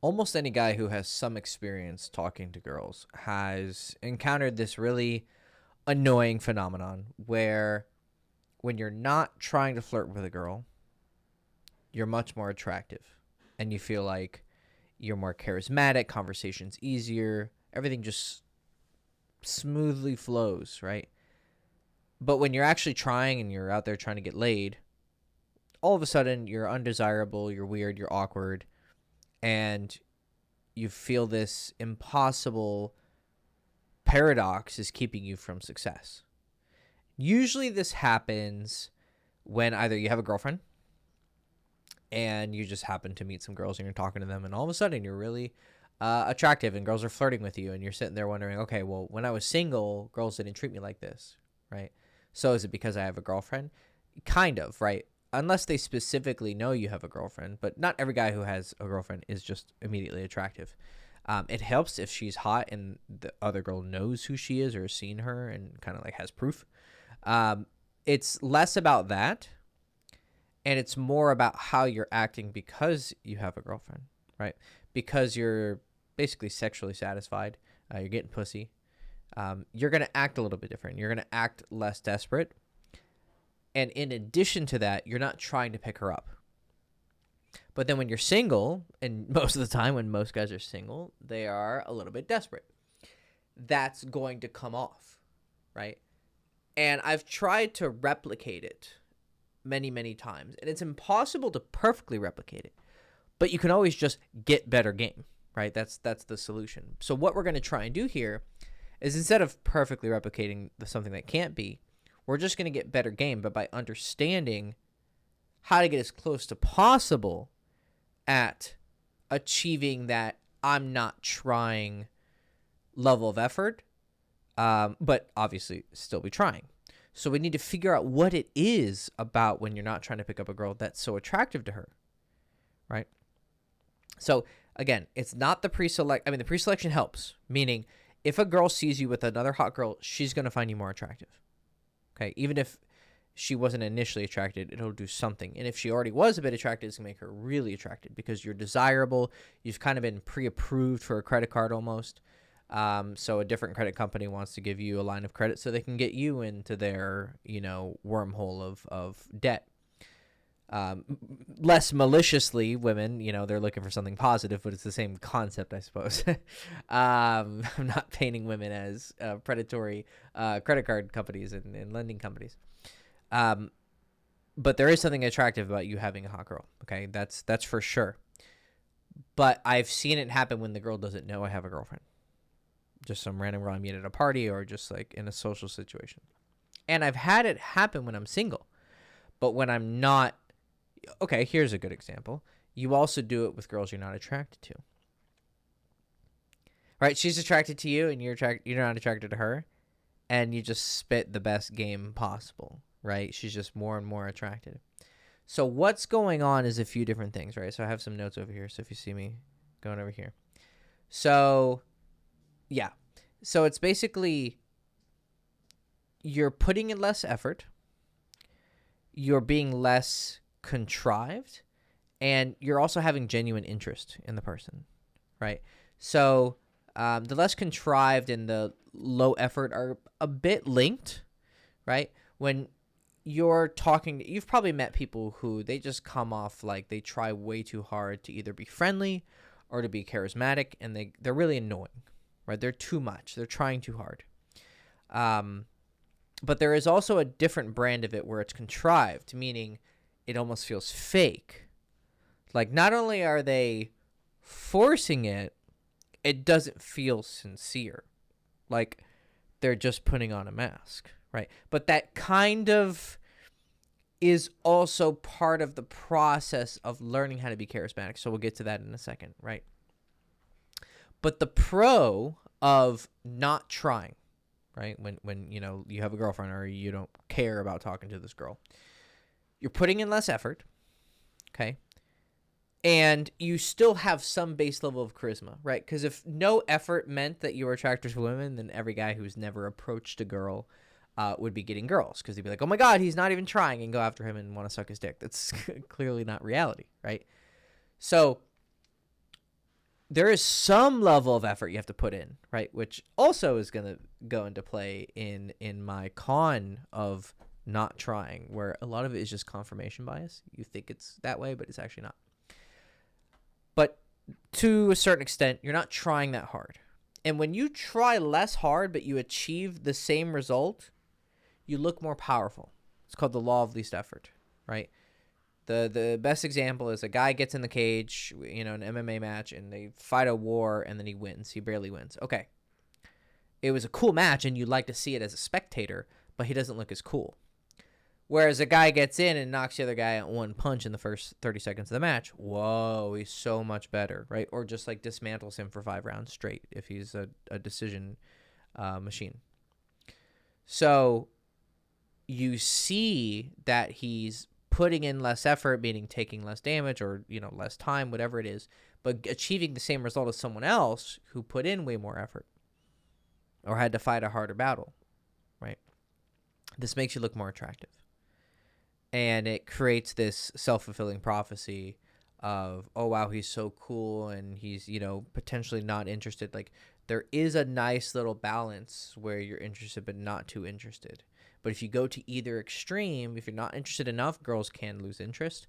almost any guy who has some experience talking to girls has encountered this really annoying phenomenon where when you're not trying to flirt with a girl, you're much more attractive and you feel like you're more charismatic, conversation's easier, everything just smoothly flows, right? But when you're actually trying and you're out there trying to get laid, all of a sudden you're undesirable, you're weird, you're awkward, and you feel this impossible paradox is keeping you from success. Usually this happens when either you have a girlfriend and you just happen to meet some girls and you're talking to them, and all of a sudden you're really attractive and girls are flirting with you, and you're sitting there wondering, okay, well, when I was single, girls didn't treat me like this, right? So is it because I have a girlfriend? Kind of, right? Unless they specifically know you have a girlfriend, but not every guy who has a girlfriend is just immediately attractive. It helps if she's hot and the other girl knows who she is or has seen her and kind of like has proof. It's less about that, and it's more about how you're acting because you have a girlfriend, right? Because you're basically sexually satisfied, you're getting pussy. You're going to act a little bit different. You're going to act less desperate. And in addition to that, you're not trying to pick her up. But then when you're single, and most of the time when most guys are single, they are a little bit desperate. That's going to come off, right? And I've tried to replicate it many, many times. And it's impossible to perfectly replicate it. But you can always just get better game, right? That's the solution. So what we're going to try and do here is, instead of perfectly replicating something that can't be, we're just going to get better game, but by understanding how to get as close to possible at achieving that I'm not trying level of effort, but obviously still be trying. So we need to figure out what it is about when you're not trying to pick up a girl that's so attractive to her, right? So again, it's not the pre-select. I mean, the pre-selection helps, meaning if a girl sees you with another hot girl, she's going to find you more attractive. Okay, even if she wasn't initially attracted, it'll do something. And if she already was a bit attracted, it's going to make her really attracted because you're desirable. You've kind of been pre-approved for a credit card almost. So a different credit company wants to give you a line of credit so they can get you into their, wormhole of debt. Less maliciously, women, they're looking for something positive, but it's the same concept, I suppose. I'm not painting women as predatory credit card companies and lending companies. But there is something attractive about you having a hot girl. Okay, that's for sure. But I've seen it happen when the girl doesn't know I have a girlfriend. Just some random girl I meet at a party or just like in a social situation. And I've had it happen when I'm single. But when I'm not, okay, here's a good example. You also do it with girls you're not attracted to. Right? She's attracted to you and you're not attracted to her. And you just spit the best game possible, right? She's just more and more attracted. So what's going on is a few different things, right? So I have some notes over here. So if you see me going over here. So, yeah. So it's basically you're putting in less effort. You're being less contrived. And you're also having genuine interest in the person, right? So the less contrived and the low effort are a bit linked, right? When you're talking, you've probably met people who they just come off like they try way too hard to either be friendly or to be charismatic, and they're really annoying, right? They're too much. They're trying too hard. But there is also a different brand of it where it's contrived, meaning it almost feels fake. Like, not only are they forcing it, it doesn't feel sincere. Like, they're just putting on a mask, right? But that kind of is also part of the process of learning how to be charismatic. So we'll get to that in a second, right? But the pro of not trying, right? When you have a girlfriend or you don't care about talking to this girl, you're putting in less effort, okay? And you still have some base level of charisma, right? Because if no effort meant that you were attracted to women, then every guy who's never approached a girl would be getting girls, because they'd be like, oh my God, he's not even trying, and go after him and want to suck his dick. That's clearly not reality, right? So there is some level of effort you have to put in, right? Which also is going to go into play in my con of not trying, where a lot of it is just confirmation bias. You think it's that way, but it's actually not. But to a certain extent, you're not trying that hard. And when you try less hard, but you achieve the same result, you look more powerful. It's called the law of least effort, right? The best example is a guy gets in the cage, an MMA match, and they fight a war, and then he wins. He barely wins. Okay. It was a cool match, and you'd like to see it as a spectator, but he doesn't look as cool. Whereas a guy gets in and knocks the other guy out one punch in the first 30 seconds of the match. Whoa, he's so much better, right? Or just like dismantles him for 5 rounds straight if he's a decision machine. So you see that he's putting in less effort, meaning taking less damage or, less time, whatever it is, but achieving the same result as someone else who put in way more effort or had to fight a harder battle, right? This makes you look more attractive. And it creates this self-fulfilling prophecy of, oh, wow, he's so cool and he's, potentially not interested. Like, there is a nice little balance where you're interested but not too interested. But if you go to either extreme, if you're not interested enough, girls can lose interest.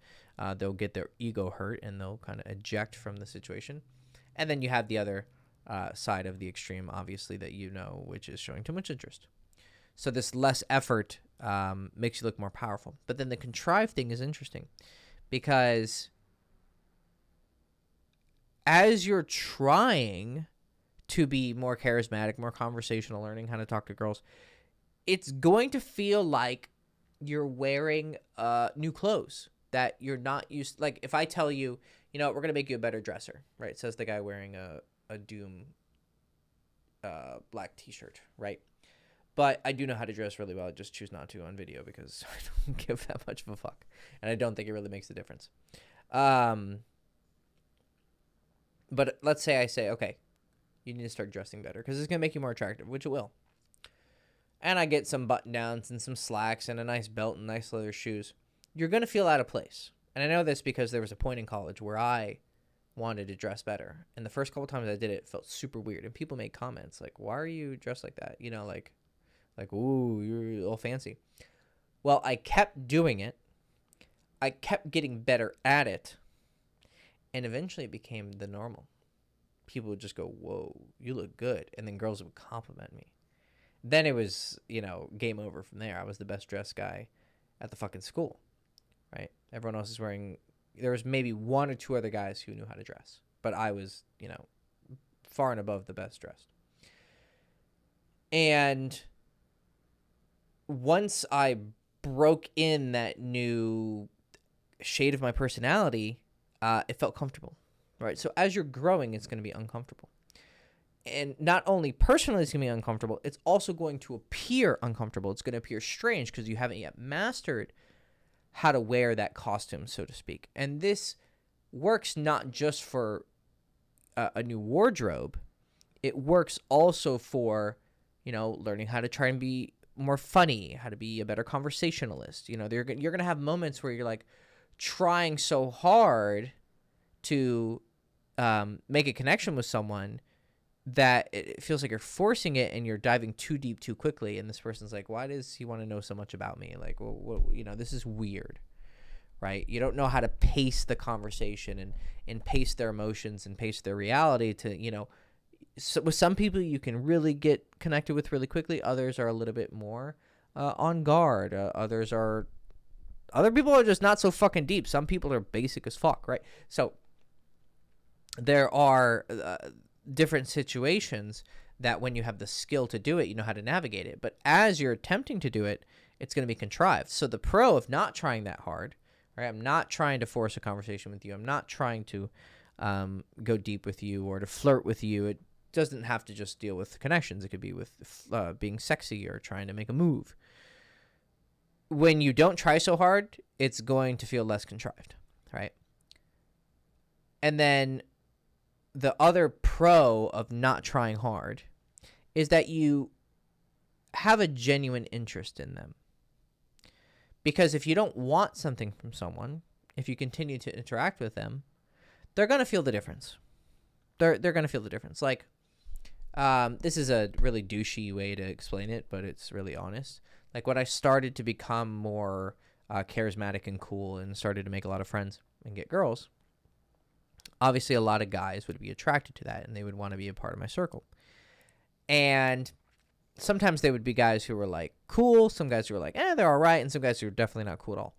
They'll get their ego hurt and they'll kind of eject from the situation. And then you have the other side of the extreme, obviously, that which is showing too much interest. So this less effort makes you look more powerful. But then the contrived thing is interesting because as you're trying to be more charismatic, more conversational, learning how to talk to girls, it's going to feel like you're wearing new clothes that you're not used. Like if I tell you, we're going to make you a better dresser, right? Says the guy wearing a Doom black t-shirt, right? But I do know how to dress really well. I just choose not to on video because I don't give that much of a fuck. And I don't think it really makes a difference. But let's say I say, okay, you need to start dressing better because it's going to make you more attractive, which it will. And I get some button downs and some slacks and a nice belt and nice leather shoes. You're going to feel out of place. And I know this because there was a point in college where I wanted to dress better. And the first couple times I did it, it felt super weird. And people made comments like, why are you dressed like that? Like, ooh, you're all fancy. Well, I kept doing it. I kept getting better at it. And eventually it became the normal. People would just go, whoa, you look good. And then girls would compliment me. Then it was, game over from there. I was the best dressed guy at the fucking school, right? Everyone else is wearing, there was maybe 1 or 2 other guys who knew how to dress. But I was, far and above the best dressed. And once I broke in that new shade of my personality, it felt comfortable, right? So as you're growing, it's going to be uncomfortable. And not only personally it's going to be uncomfortable, it's also going to appear uncomfortable. It's going to appear strange because you haven't yet mastered how to wear that costume, so to speak. And this works not just for a new wardrobe. It works also for, learning how to try and be more funny, how to be a better conversationalist. You're going to have moments where you're like trying so hard to make a connection with someone that it feels like you're forcing it and you're diving too deep too quickly. And this person's like, why does he want to know so much about me? Like, well, this is weird, right? You don't know how to pace the conversation and pace their emotions and pace their reality to, so with some people you can really get connected with really quickly. Others are a little bit more on guard. Other people are just not so fucking deep. Some people are basic as fuck, right? So there are different situations that when you have the skill to do it, you know how to navigate it. But as you're attempting to do it, it's going to be contrived. So the pro of not trying that hard, right? I'm not trying to force a conversation with you. I'm not trying to go deep with you or to flirt with you. It doesn't have to just deal with connections. It could be with being sexy or trying to make a move. When you don't try so hard, it's going to feel less contrived, right? And then the other pro of not trying hard is that you have a genuine interest in them. Because if you don't want something from someone, if you continue to interact with them, they're going to feel the difference. they're gonna feel the difference. Like, this is a really douchey way to explain it, but it's really honest. Like, when I started to become more charismatic and cool and started to make a lot of friends and get girls, obviously a lot of guys would be attracted to that and they would want to be a part of my circle. And sometimes they would be guys who were like cool, some guys who were like, they're all right, and some guys who were definitely not cool at all.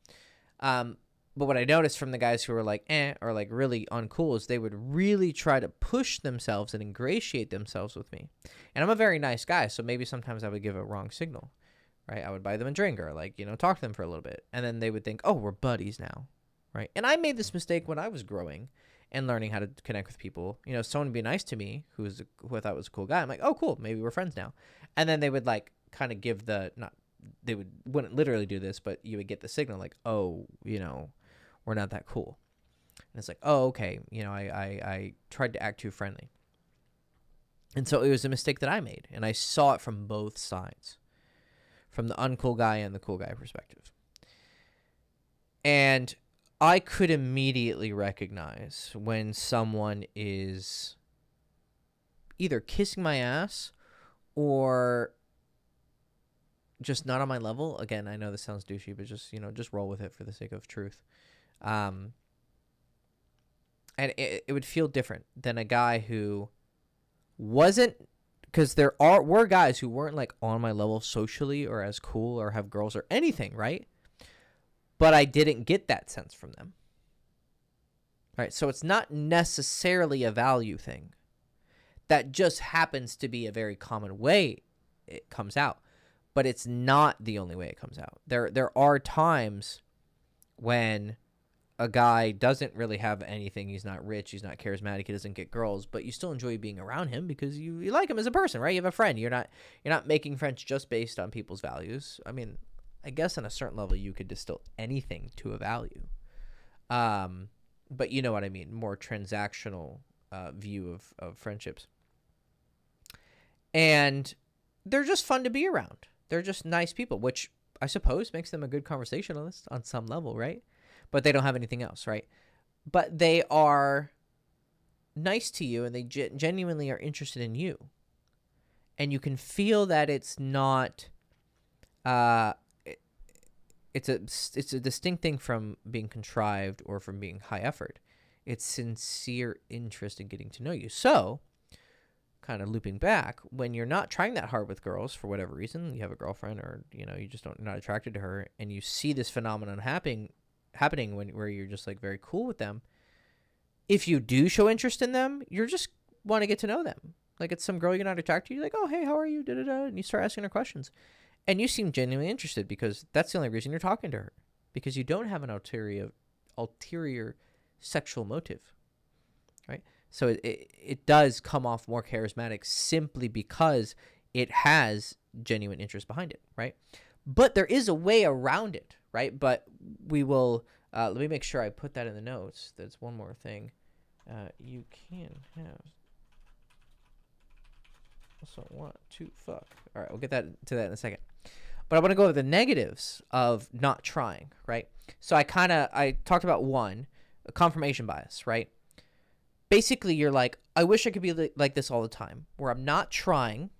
But what I noticed from the guys who were like, or like really uncool, is they would really try to push themselves and ingratiate themselves with me. And I'm a very nice guy, so maybe sometimes I would give a wrong signal, right? I would buy them a drink or like, talk to them for a little bit. And then they would think, oh, we're buddies now, right? And I made this mistake when I was growing and learning how to connect with people. Someone would be nice to me who I thought was a cool guy. I'm like, oh, cool, maybe we're friends now. And then they would like kind of give wouldn't literally do this, but you would get the signal like, oh, we're not that cool. And it's like, oh, okay, I tried to act too friendly. And so it was a mistake that I made, and I saw it from both sides, from the uncool guy and the cool guy perspective. And I could immediately recognize when someone is either kissing my ass or just not on my level. Again, I know this sounds douchey, but just roll with it for the sake of truth. And it would feel different than a guy who wasn't, because were guys who weren't like on my level socially or as cool or have girls or anything, right? But I didn't get that sense from them. Right? So it's not necessarily a value thing. That just happens to be a very common way it comes out. But it's not the only way it comes out. There are times when a guy doesn't really have anything. He's not rich. He's not charismatic. He doesn't get girls. But you still enjoy being around him because you like him as a person, right? You have a friend. You're not making friends just based on people's values. I mean, I guess on a certain level you could distill anything to a value. But you know what I mean. More transactional view of friendships. And they're just fun to be around. They're just nice people, which I suppose makes them a good conversationalist on some level, right? But they don't have anything else, right? But they are nice to you and they genuinely are interested in you. And you can feel that it's not... It's a distinct thing from being contrived or from being high effort. It's sincere interest in getting to know you. So, kind of looping back, when you're not trying that hard with girls for whatever reason, you have a girlfriend or you just you're not attracted to her, and you see this phenomenon happening where you're just like very cool with them. If you do show interest in them, you just want to get to know them. Like it's some girl you're not attracted to, you're like, oh hey, how are you? Da da da, and you start asking her questions. And you seem genuinely interested because that's the only reason you're talking to her. Because you don't have an ulterior sexual motive, right? So it does come off more charismatic simply because it has genuine interest behind it, right? But there is a way around it, right? But we will, let me make sure I put that in the notes. That's one more thing. You can have... Also want to fuck. All right, we'll get to that in a second. But I want to go over the negatives of not trying, right? So I talked about one, confirmation bias, right? Basically, you're like, I wish I could be like this all the time, where I'm not trying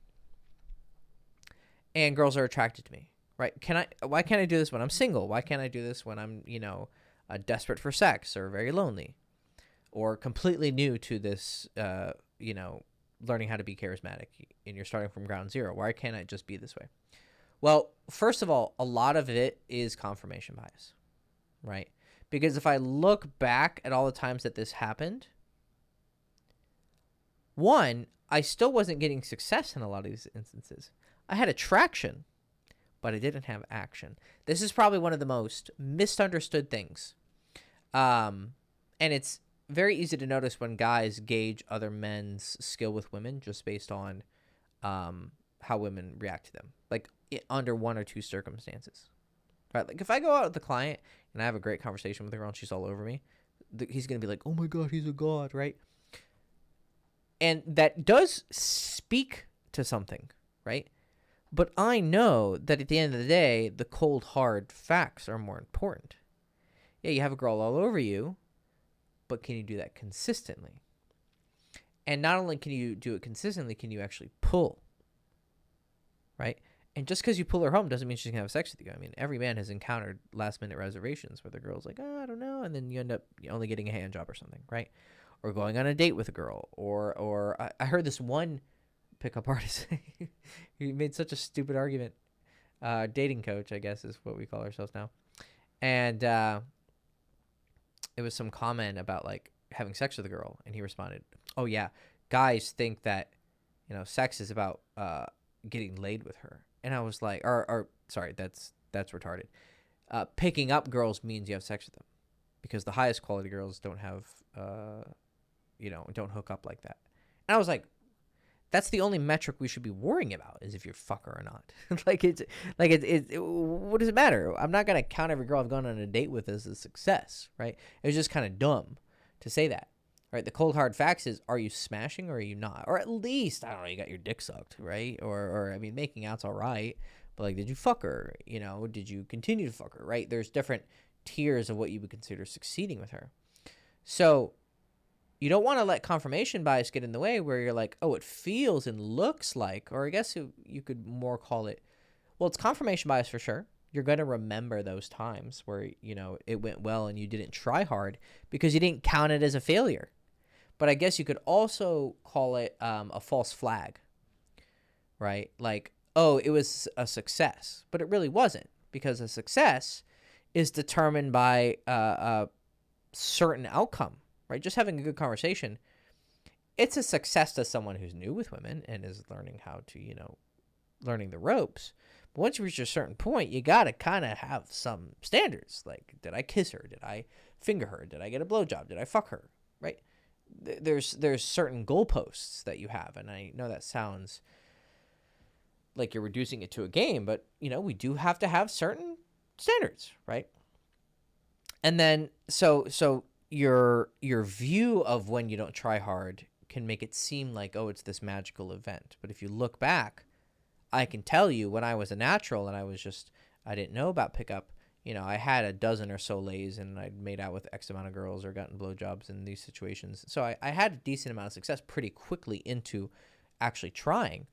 and girls are attracted to me, right? Why can't I do this when I'm single? Why can't I do this when I'm, desperate for sex or very lonely or completely new to this, learning how to be charismatic and you're starting from ground zero? Why can't I just be this way? Well, first of all, a lot of it is confirmation bias, right? Because if I look back at all the times that this happened, one, I still wasn't getting success in a lot of these instances. I had attraction, but I didn't have action. This is probably one of the most misunderstood things. And it's very easy to notice when guys gauge other men's skill with women just based on how women react to them, like under one or two circumstances, right? Like if I go out with the client and I have a great conversation with a girl and she's all over me, he's going to be like, oh my God, he's a god, right? And that does speak to something, right? But I know that at the end of the day, the cold, hard facts are more important. Yeah, you have a girl all over you, but can you do that consistently? And not only can you do it consistently, can you actually pull, right? And just because you pull her home doesn't mean she's going to have sex with you. I mean, every man has encountered last-minute reservations where the girl's like, oh, I don't know, and then you end up only getting a hand job or something, right? Or going on a date with a girl. Or I heard this one pickup artist. He made such a stupid argument. Dating coach, I guess, is what we call ourselves now. And it was some comment about, like, having sex with a girl. And he responded, oh, yeah, guys think that, sex is about getting laid with her. And I was like, sorry, that's retarded. Picking up girls means you have sex with them, because the highest quality girls don't have, don't hook up like that. And I was like, that's the only metric we should be worrying about, is if you're fucker or not. What does it matter? I'm not gonna count every girl I've gone on a date with as a success, right? It was just kind of dumb to say that, right? The cold hard facts is, are you smashing or are you not? Or at least, I don't know, you got your dick sucked, right? Or I mean, making out's all right, but like, did you fuck her? Did you continue to fuck her, right? There's different tiers of what you would consider succeeding with her. So you don't want to let confirmation bias get in the way where you're like, oh, it feels and looks like, or I guess you could more call it, well, it's confirmation bias for sure. You're going to remember those times where, it went well and you didn't try hard because you didn't count it as a failure. But I guess you could also call it a false flag, right? Like, oh, it was a success, but it really wasn't, because a success is determined by a certain outcome. Right, just having a good conversation, it's a success to someone who's new with women and is learning how to, learning the ropes. But once you reach a certain point, you got to kind of have some standards. Like, did I kiss her? Did I finger her? Did I get a blowjob? Did I fuck her? Right? There's certain goalposts that you have. And I know that sounds like you're reducing it to a game, but, we do have to have certain standards, right? And then, so your view of when you don't try hard can make it seem like, oh, it's this magical event. But if you look back, I can tell you when I was a natural and I didn't know about pickup, I had a dozen or so lays and I'd made out with X amount of girls or gotten blowjobs in these situations. So I had a decent amount of success pretty quickly into actually trying.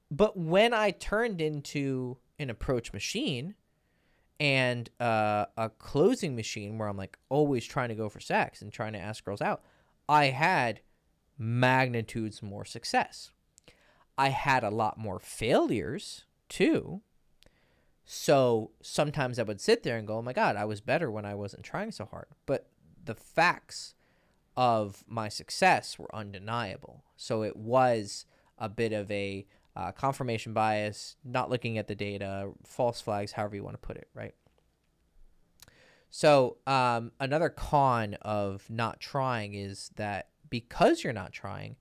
But when I turned into an approach machine and a closing machine where I'm like always trying to go for sex and trying to ask girls out, I had magnitudes more success. I had a lot more failures too. So sometimes I would sit there and go, oh my God, I was better when I wasn't trying so hard. But the facts of my success were undeniable. So it was a bit of a confirmation bias, not looking at the data, false flags, however you want to put it, right? So another con of not trying is that because you're not trying,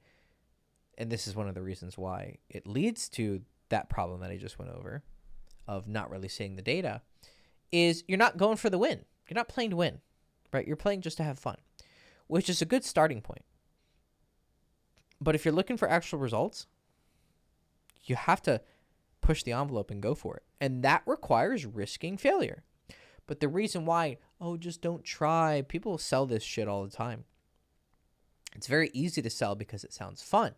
and this is one of the reasons why it leads to that problem that I just went over of not really seeing the data, is you're not going for the win. You're not playing to win, right? You're playing just to have fun, which is a good starting point. But if you're looking for actual results, you have to push the envelope and go for it. And that requires risking failure. But the reason why, oh, just don't try, people sell this shit all the time. It's very easy to sell because it sounds fun.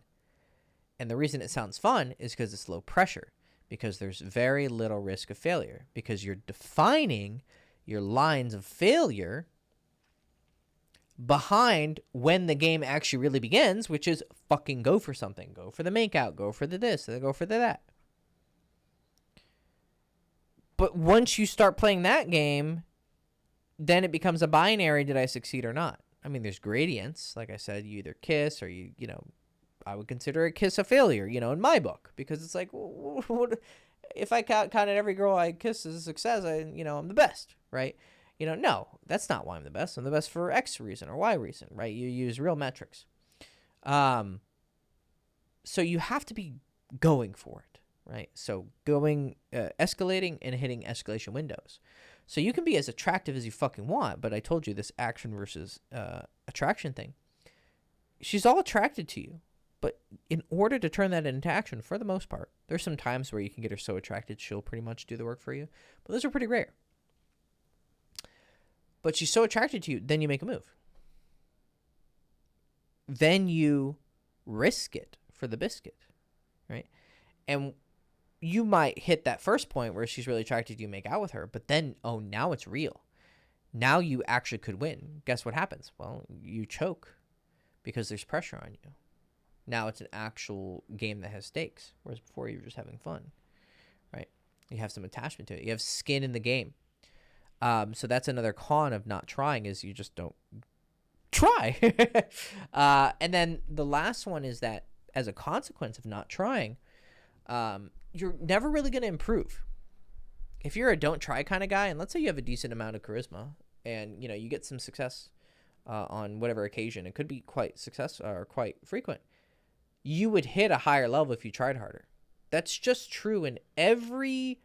And the reason it sounds fun is because it's low pressure, because there's very little risk of failure, because you're defining your lines of failure behind when the game actually really begins, which is fucking go for something. Go for the makeout, go for the this, go for the that. But once you start playing that game, then it becomes a binary, did I succeed or not? I mean, there's gradients. Like I said, you either kiss or I would consider a kiss a failure, in my book, because it's like, what, if I counted every girl I kiss as a success, I'm the best, right? No, that's not why I'm the best. I'm the best for X reason or Y reason, right? You use real metrics. So you have to be going for it, right? So escalating and hitting escalation windows. So you can be as attractive as you fucking want, but I told you this action versus attraction thing. She's all attracted to you, but in order to turn that into action, for the most part, there's some times where you can get her so attracted she'll pretty much do the work for you, but those are pretty rare. But she's so attracted to you, then you make a move. Then you risk it for the biscuit, right? And you might hit that first point where she's really attracted to you, make out with her, but then, oh, now it's real. Now you actually could win. Guess what happens? Well, you choke because there's pressure on you. Now it's an actual game that has stakes, whereas before you were just having fun, right? You have some attachment to it. You have skin in the game. So that's another con of not trying, is you just don't try. And then the last one is that as a consequence of not trying, you're never really going to improve. If you're a don't try kind of guy, and let's say you have a decent amount of charisma and, you know, you get some success on whatever occasion, it could be quite successful or quite frequent, you would hit a higher level if you tried harder. That's just true in every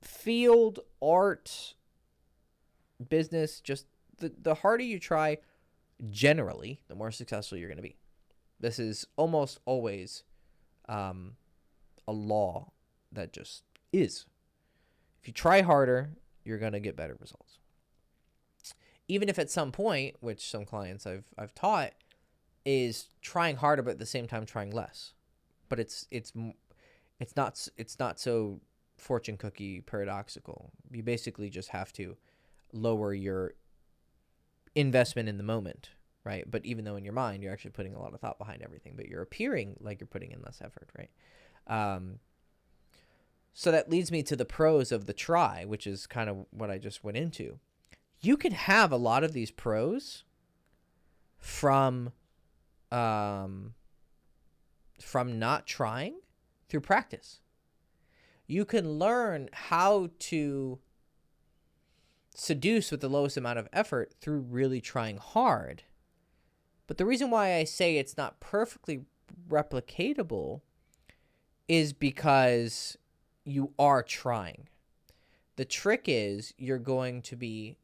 field, art, business. Just the harder you try, generally, the more successful you're going to be. This is almost always a law that just is. If you try harder, you're going to get better results. Even if at some point, which some clients I've taught, is trying harder but at the same time trying less. But it's not so fortune cookie paradoxical. You basically just have to lower your investment in the moment, right? But even though in your mind you're actually putting a lot of thought behind everything, but you're appearing like you're putting in less effort, right? So that leads me to the pros of the try, which is kind of what I just went into. You can have a lot of these pros from not trying through practice. You can learn how to seduce with the lowest amount of effort through really trying hard. But the reason why I say it's not perfectly replicatable is because you are trying. The trick is you're going to be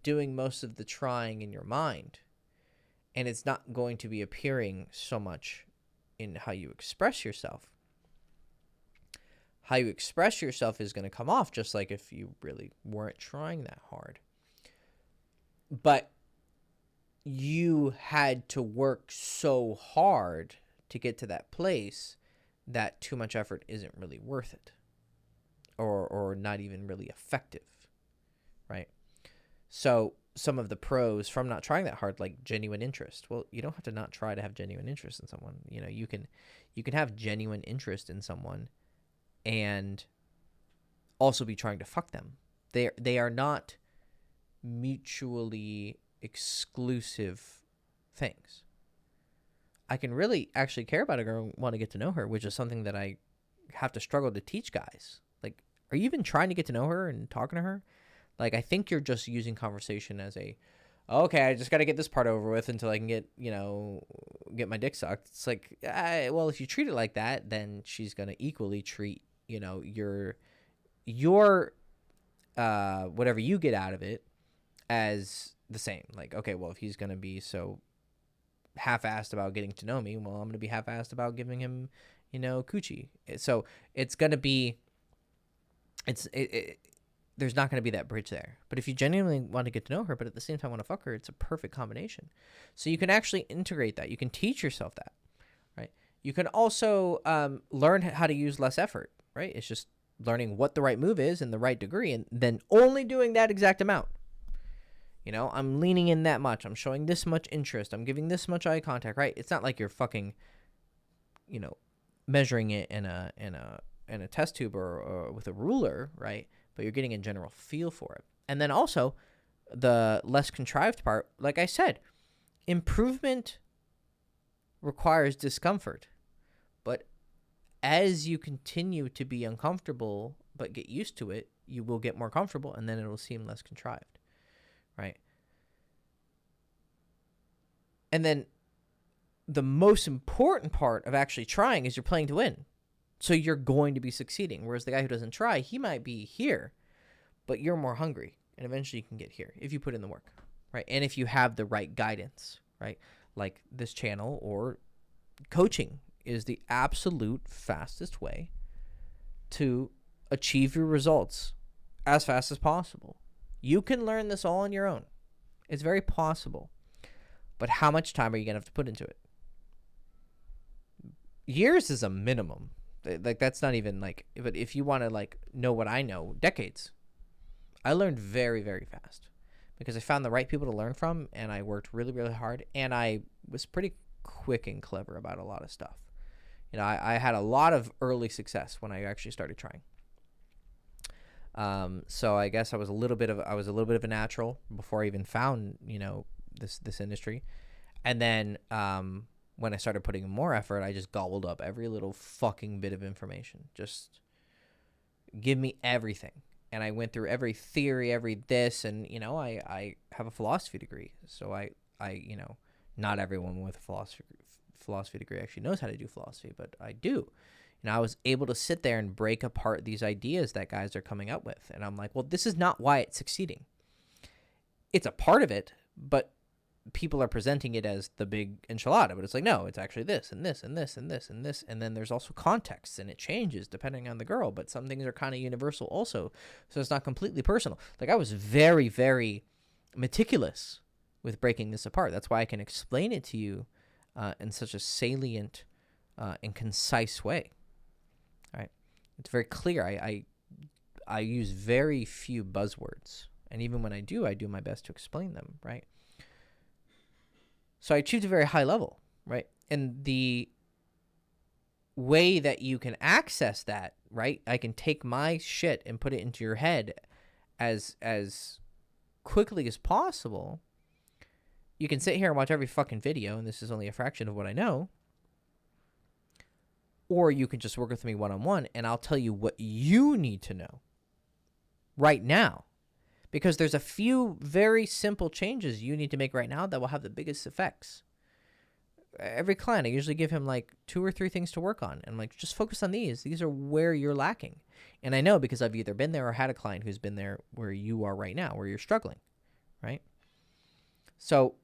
doing most of the trying in your mind, and it's not going to be appearing so much in how you express yourself. How you express yourself is going to come off just like if you really weren't trying that hard. But you had to work so hard to get to that place that too much effort isn't really worth it, or not even really effective, right? So some of the pros from not trying that hard, like genuine interest. Well, you don't have to not try to have genuine interest in someone. You know, you can have genuine interest in someone and also be trying to fuck them. They are not mutually exclusive things. I can really actually care about a girl and want to get to know her, which is something that I have to struggle to teach guys. Like, are you even trying to get to know her and talking to her? Like, I think you're just using conversation as a, okay, I just got to get this part over with until I can get my dick sucked. It's like, well, if you treat it like that, then she's going to equally treat, your whatever you get out of it as the same. Like, okay, well, if he's going to be so half-assed about getting to know me, well, I'm going to be half-assed about giving him, coochie. So it's going to be, there's not going to be that bridge there. But if you genuinely want to get to know her, but at the same time want to fuck her, it's a perfect combination. So you can actually integrate that. You can teach yourself that, right? You can also learn how to use less effort, right? It's just learning what the right move is in the right degree, and then only doing that exact amount. I'm leaning in that much. I'm showing this much interest. I'm giving this much eye contact, right? It's not like you're fucking, measuring it in a test tube or with a ruler, right? But you're getting a general feel for it. And then also the less contrived part, like I said, improvement requires discomfort. But as you continue to be uncomfortable but get used to it, you will get more comfortable, and then it will seem less contrived, right? And then the most important part of actually trying is you're playing to win. So you're going to be succeeding. Whereas the guy who doesn't try, he might be here, but you're more hungry, and eventually you can get here if you put in the work, right? And if you have the right guidance, right? Like this channel or coaching is the absolute fastest way to achieve your results as fast as possible. You can learn this all on your own. It's very possible. But how much time are you going to have to put into it? Years is a minimum. Like, that's not even like, but if you want to like know what I know, decades. I learned very, very fast because I found the right people to learn from, and I worked really, really hard, and I was pretty quick and clever about a lot of stuff. You know, I had a lot of early success when I actually started trying. So I guess I was a little bit of a natural before I even found, you know, this industry. And then when I started putting in more effort, I just gobbled up every little fucking bit of information. Just give me everything. And I went through every theory, every this, and, you know, I have a philosophy degree. So I you know, not everyone with a philosophy degree actually knows how to do philosophy, but I do. You know, I was able to sit there and break apart these ideas that guys are coming up with. And I'm like, well, this is not why it's succeeding. It's a part of it, but people are presenting it as the big enchilada. But it's like, no, it's actually this and this and this and this and this. And then there's also context, and it changes depending on the girl. But some things are kind of universal also. So it's not completely personal. Like, I was very, very meticulous with breaking this apart. That's why I can explain it to you in such a salient and concise way. Right? It's very clear. I use very few buzzwords, and even when I do my best to explain them. Right? So I achieved a very high level. Right? And the way that you can access that, right? I can take my shit and put it into your head as quickly as possible. You can sit here and watch every fucking video, and this is only a fraction of what I know. Or you can just work with me one-on-one, and I'll tell you what you need to know right now. Because there's a few very simple changes you need to make right now that will have the biggest effects. Every client, I usually give him like 2 or 3 things to work on. And I'm like, just focus on these. These are where you're lacking. And I know because I've either been there or had a client who's been there where you are right now, where you're struggling, right? So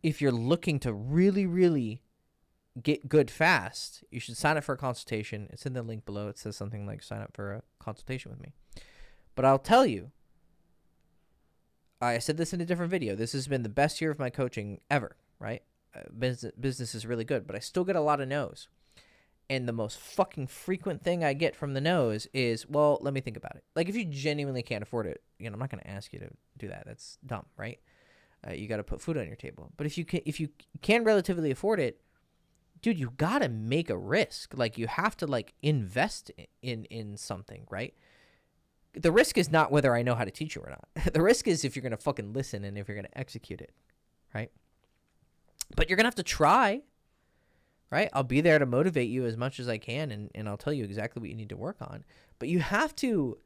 if you're looking to really, really get good fast, you should sign up for a consultation. It's in the link below. It says something like sign up for a consultation with me. But I'll tell you, I said this in a different video. This has been the best year of my coaching ever, right? Business is really good, but I still get a lot of no's. And the most fucking frequent thing I get from the no's is, well, let me think about it. Like, if you genuinely can't afford it, you know, I'm not going to ask you to do that. That's dumb, right? You got to put food on your table. But if you can relatively afford it, dude, you got to make a risk. Like, you have to like invest in something, right? The risk is not whether I know how to teach you or not. The risk is if you're going to fucking listen and if you're going to execute it, right? But you're going to have to try, right? I'll be there to motivate you as much as I can, and I'll tell you exactly what you need to work on. But you have to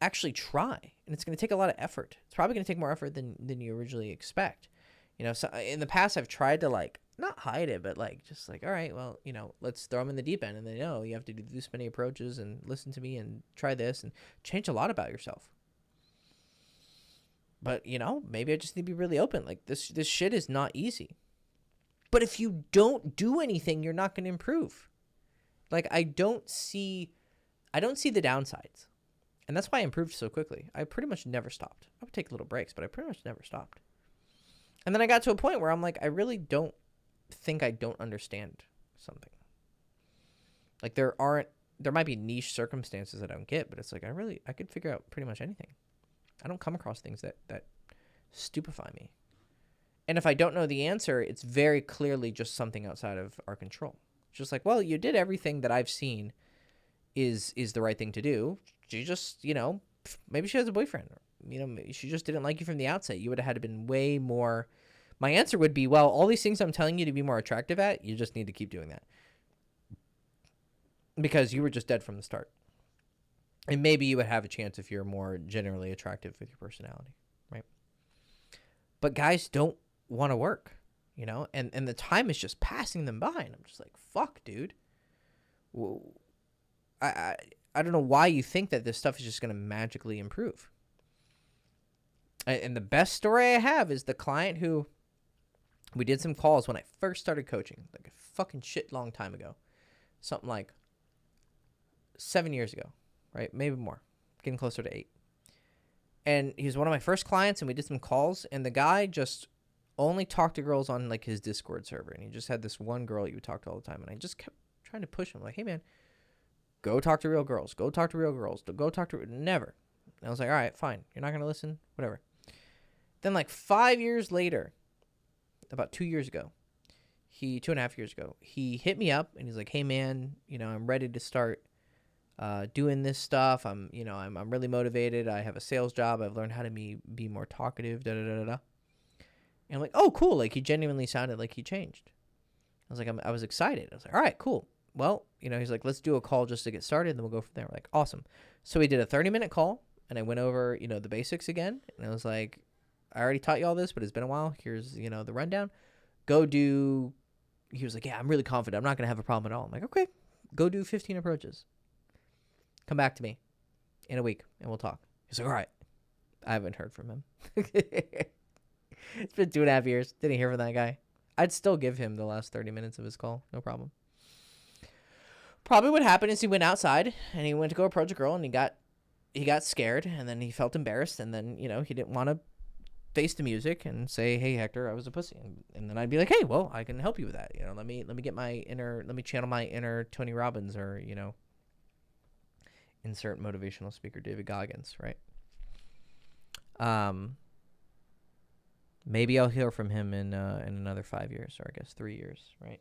actually try, and it's going to take a lot of effort. It's probably going to take more effort than you originally expect. You know, so in the past, I've tried to like, not hide it, but like, just like, all right, well, you know, let's throw them in the deep end, and they know you have to do this many approaches and listen to me and try this and change a lot about yourself. But, you know, maybe I just need to be really open. Like, this shit is not easy. But if you don't do anything, you're not going to improve. Like, I don't see the downsides. And that's why I improved so quickly. I pretty much never stopped. I would take little breaks, but I pretty much never stopped. And then I got to a point where I'm like, I really don't think I don't understand something. Like, there might be niche circumstances that I don't get, but it's like, I could figure out pretty much anything. I don't come across things that stupefy me. And if I don't know the answer, it's very clearly just something outside of our control. It's just like, well, you did everything that I've seen is the right thing to do. She just, you know, maybe she has a boyfriend. You know, she just didn't like you from the outset. You would have had to been way more. My answer would be, well, all these things I'm telling you to be more attractive at, you just need to keep doing that. Because you were just dead from the start. And maybe you would have a chance if you're more generally attractive with your personality, right? But guys don't want to work, you know, and the time is just passing them by, and I'm just like, fuck, dude. I don't know why you think that this stuff is just going to magically improve. And the best story I have is the client who we did some calls when I first started coaching, like a fucking shit long time ago, something like 7 years ago, right? Maybe more, getting closer to 8. And he was one of my first clients, and we did some calls, and the guy just only talked to girls on like his Discord server, and he just had this one girl he would talk to all the time, and I just kept trying to push him like, hey man, go talk to real girls. Go talk to real girls. Go talk to never. And I was like, all right, fine. You're not gonna listen. Whatever. Then like 5 years later, about 2 years ago, 2.5 years ago, he hit me up and he's like, hey man, I'm ready to start doing this stuff. I'm really motivated. I have a sales job. I've learned how to be more talkative. Da da da da. And I'm like, oh cool. Like he genuinely sounded like he changed. I was like, I was excited. I was like, all right, cool. Well, he's like, let's do a call just to get started, and then we'll go from there. We're like, awesome. So we did a 30-minute call, and I went over, the basics again. And I was like, I already taught you all this, but it's been a while. Here's, the rundown. Go do. He was like, yeah, I'm really confident. I'm not going to have a problem at all. I'm like, okay, go do 15 approaches. Come back to me in a week, and we'll talk. He's like, all right. I haven't heard from him. It's been 2.5 years. Didn't hear from that guy. I'd still give him the last 30 minutes of his call. No problem. Probably what happened is he went outside and he went to go approach a girl and he got scared and then he felt embarrassed and then, he didn't want to face the music and say, hey, Hector, I was a pussy. And then I'd be like, hey, well, I can help you with that. Let me channel my inner Tony Robbins or, insert motivational speaker David Goggins, right? Maybe I'll hear from him in another 5 years, or I guess 3 years, right?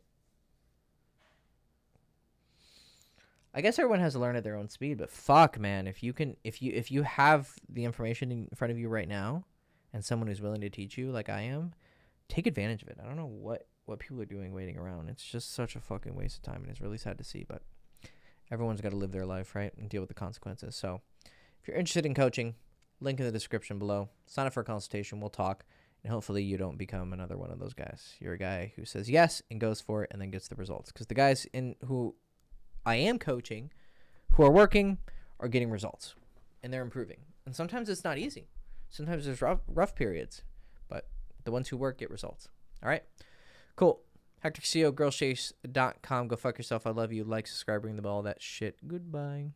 I guess everyone has to learn at their own speed, but fuck, man, if you have the information in front of you right now, and someone who's willing to teach you like I am, take advantage of it. I don't know what people are doing waiting around. It's just such a fucking waste of time, and it's really sad to see. But everyone's got to live their life, right, and deal with the consequences. So, if you're interested in coaching, link in the description below. Sign up for a consultation. We'll talk. And hopefully you don't become another one of those guys. You're a guy who says yes and goes for it and then gets the results. Because the guys who I am coaching, who are working, are getting results. And they're improving. And sometimes it's not easy. Sometimes there's rough periods. But the ones who work get results. All right? Cool. Hector Castillo, girlchase.com. Go fuck yourself. I love you. Like, subscribe, ring the bell, all that shit. Goodbye.